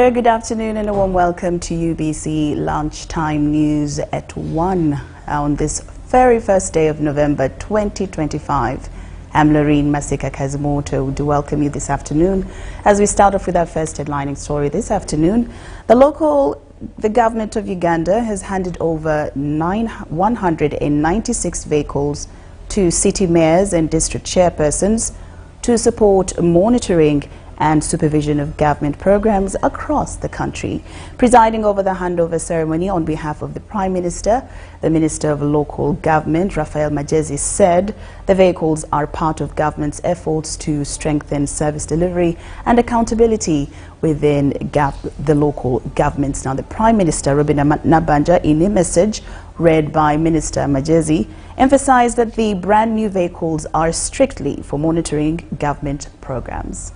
very good afternoon and a warm welcome to UBC Lunchtime News at 1 on this very first day of November 2025. I'm Lauryn Masika Kazimoto. We do welcome you this afternoon as we start off with our first headlining story this afternoon. The government of Uganda has handed over 196 vehicles to city mayors and district chairpersons to support monitoring and supervision of government programs across the country. Presiding over the handover ceremony on behalf of the Prime Minister, the Minister of Local Government, Lauryn Masika, said the vehicles are part of government's efforts to strengthen service delivery and accountability within the local governments. Now, the Prime Minister, Robina Nabanja, in a message read by Minister Masika, emphasized that the brand new vehicles are strictly for monitoring government programs.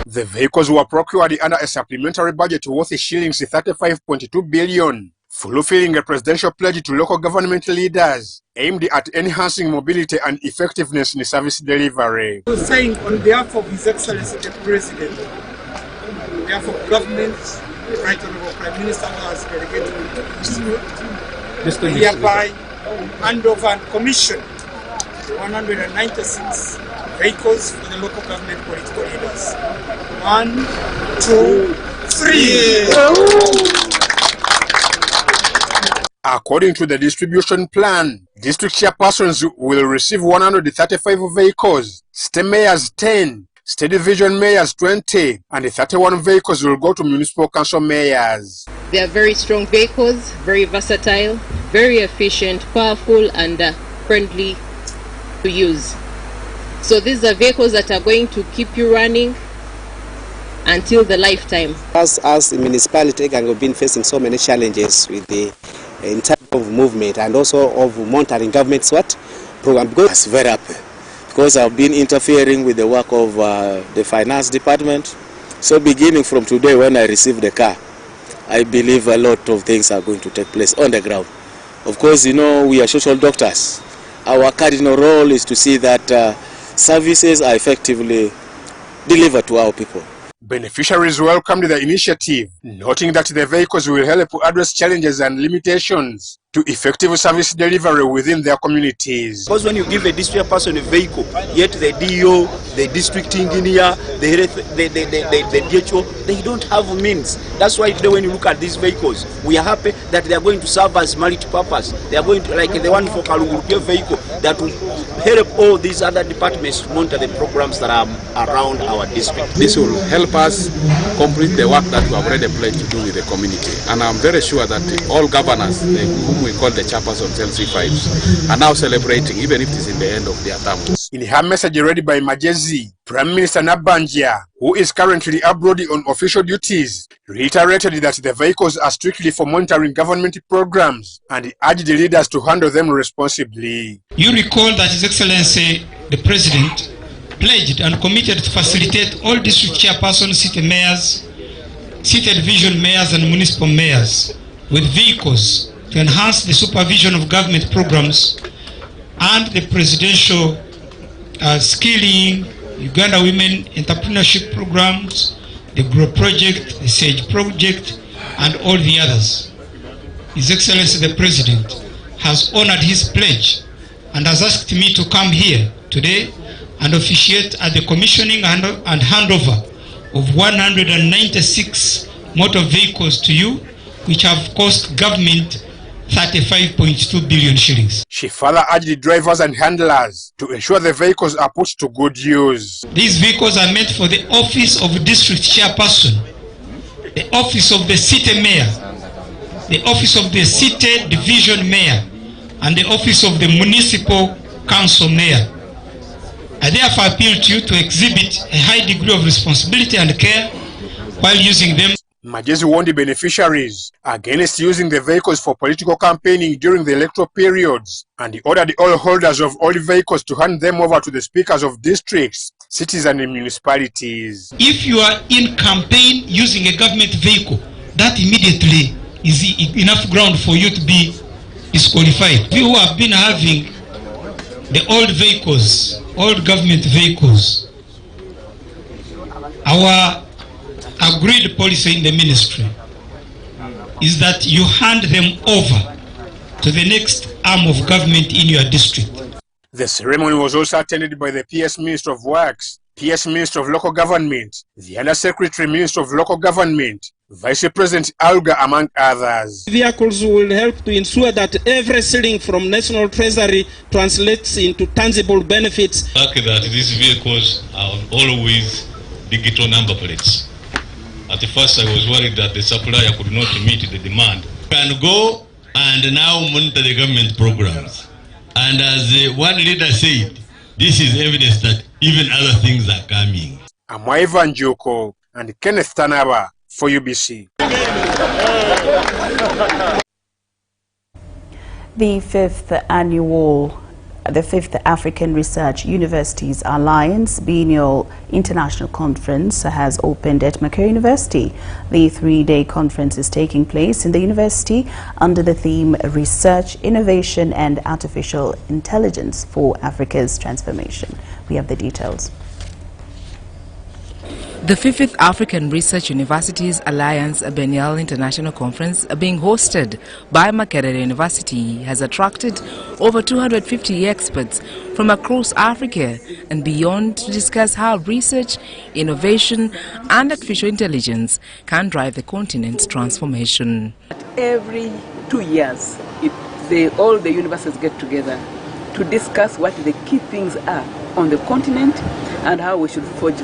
The vehicles were procured under a supplementary budget worth shillings 35.2 billion, fulfilling a presidential pledge to local government leaders aimed at enhancing mobility and effectiveness in service delivery. I was saying on behalf of His Excellency the President, on behalf of government, the Right Honourable Prime Minister who has delegated me to hereby hand over and commission 196 vehicles for the local government political leaders. 1, 2, 3. According to the distribution plan, district chairpersons will receive 135 vehicles, state mayors 10, state division mayors 20, and 31 vehicles will go to municipal council mayors. They are very strong vehicles, very versatile, very efficient, powerful, and friendly to use. So these are vehicles that are going to keep you running until the lifetime. As the municipality, we've been facing so many challenges with the in terms of movement and also of monitoring government's program. Because I'm very happy because I've been interfering with the work of the finance department. So beginning from today, when I receive the car, I believe a lot of things are going to take place on the ground. Of course, you know, we are social doctors. Our cardinal role is to see that services are effectively delivered to our people. Beneficiaries welcomed the initiative, noting that the vehicles will help address challenges and limitations to effective service delivery within their communities. Because when you give a district person a vehicle, yet the DO, the district engineer, the DHO, they don't have means. That's why today when you look at these vehicles, we are happy that they are going to serve as multi-purpose. They are going to, like the one for Kalugurupia vehicle, that will help all these other departments to monitor the programs that are around our district. This will help us complete the work that we have already pledged to do with the community. And I'm very sure that all governors, whom we call the chairpersons L35s, are now celebrating, even if it is in the end of their term. In her message read by Masika, Prime Minister Nabanja, who is currently abroad on official duties, reiterated that the vehicles are strictly for monitoring government programs and urged the leaders to handle them responsibly. You recall that His Excellency the President pledged and committed to facilitate all district chairpersons, city mayors, city division mayors and municipal mayors with vehicles to enhance the supervision of government programs and the presidential skilling, Uganda Women Entrepreneurship Programs, the GROW Project, the SAGE Project, and all the others. His Excellency the President has honored his pledge and has asked me to come here today and officiate at the commissioning and handover of 196 motor vehicles to you, which have cost government 35.2 billion shillings. She further urged the drivers and handlers to ensure the vehicles are put to good use. These vehicles are meant for the office of district chairperson, the office of the city mayor, the office of the city division mayor, and the office of the municipal council mayor. I therefore appeal to you to exhibit a high degree of responsibility and care while using them. Masika warned the beneficiaries against using the vehicles for political campaigning during the electoral periods, and he ordered all holders of all vehicles to hand them over to the speakers of districts, cities and municipalities. If you are in campaign using a government vehicle, that immediately is enough ground for you to be disqualified. You who have been having the old vehicles, old government vehicles, our agreed policy in the ministry is that you hand them over to the next arm of government in your district. The ceremony was also attended by the PS Minister of Works, PS Minister of Local Government, the Under Secretary Minister of Local Government, Vice President Alga, among others. Vehicles will help to ensure that every ceiling from National Treasury translates into tangible benefits. The fact that these vehicles are always digital number plates. At first I was worried that the supplier could not meet the demand. Can go and now monitor the government programs. And as one leader said, this is evidence that even other things are coming. I'm Ivan Joko and Kenneth Tanaba for UBC. The fifth African Research Universities Alliance Biennial International Conference has opened at Makerere University. The three-day conference is taking place in the university under the theme Research, Innovation and Artificial Intelligence for Africa's Transformation. We have the details. The 5th African Research Universities Alliance Biennial International Conference, being hosted by Makerere University, has attracted over 250 experts from across Africa and beyond to discuss how research, innovation and artificial intelligence can drive the continent's transformation. Every 2 years, all the universities get together to discuss what the key things are on the continent and how we should forge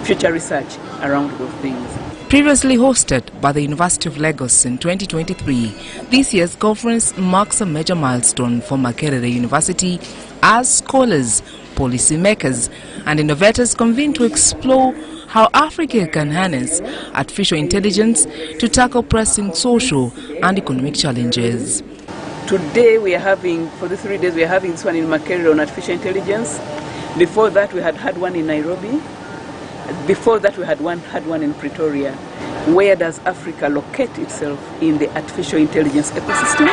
future research around those things. Previously hosted by the University of Lagos in 2023, this year's conference marks a major milestone for Makerere University as scholars, policymakers and innovators convene to explore how Africa can harness artificial intelligence to tackle pressing social and economic challenges. Today we are having, for the 3 days, we are having this one in Makerere on artificial intelligence. Before that we had one in Nairobi. Before that we had one in Pretoria. Where does Africa locate itself in the artificial intelligence ecosystem?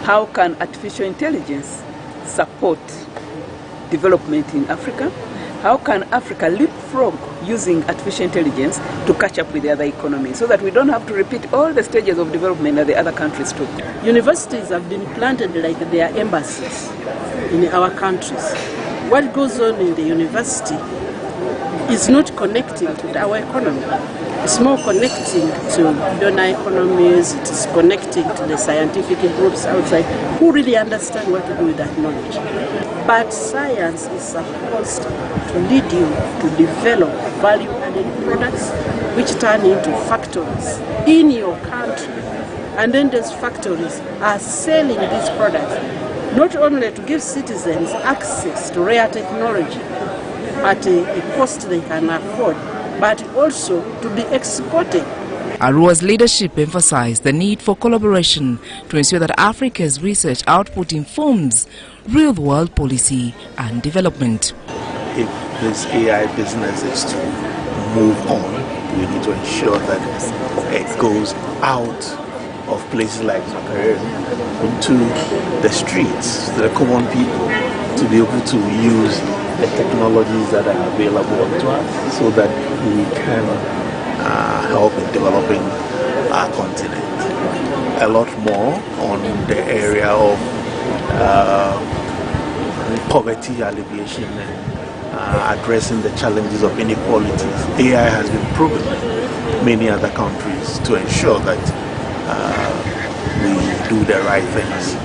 How can artificial intelligence support development in Africa? How can Africa leapfrog using artificial intelligence to catch up with the other economies so that we don't have to repeat all the stages of development that the other countries took? Universities have been planted like their embassies in our countries. What goes on in the university is not connecting to our economy. It's more connecting to donor economies, it is connecting to the scientific groups outside who really understand what to do with that knowledge. But science is supposed to lead you to develop value-added products which turn into factories in your country. And then those factories are selling these products not only to give citizens access to rare technology at a cost they can afford, but also to be exported. Arrua's leadership emphasized the need for collaboration to ensure that Africa's research output informs real-world policy and development. If this AI business is to move on, we need to ensure that it goes out of places like Makerere into the streets, to the common people, to be able to use the technologies that are available to us so that we can help in developing our continent. A lot more on the area of poverty alleviation and addressing the challenges of inequalities. AI has been proven in many other countries to ensure that we do the right things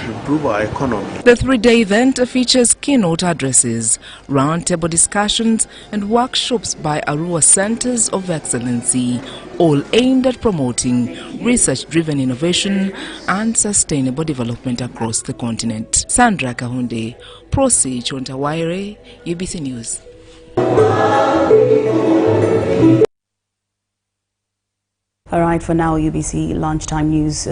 to improve our economy. The three-day event features keynote addresses, roundtable discussions and workshops by Arua Centers of Excellency, all aimed at promoting research-driven innovation and sustainable development across the continent. Sandra Kahunde, Prosi Chontawaire, UBC News. All right, for now, UBC Lunchtime News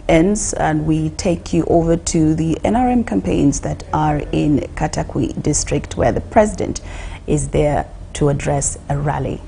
ends, and we take you over to the NRM campaigns that are in Katakwi district, where the president is there to address a rally.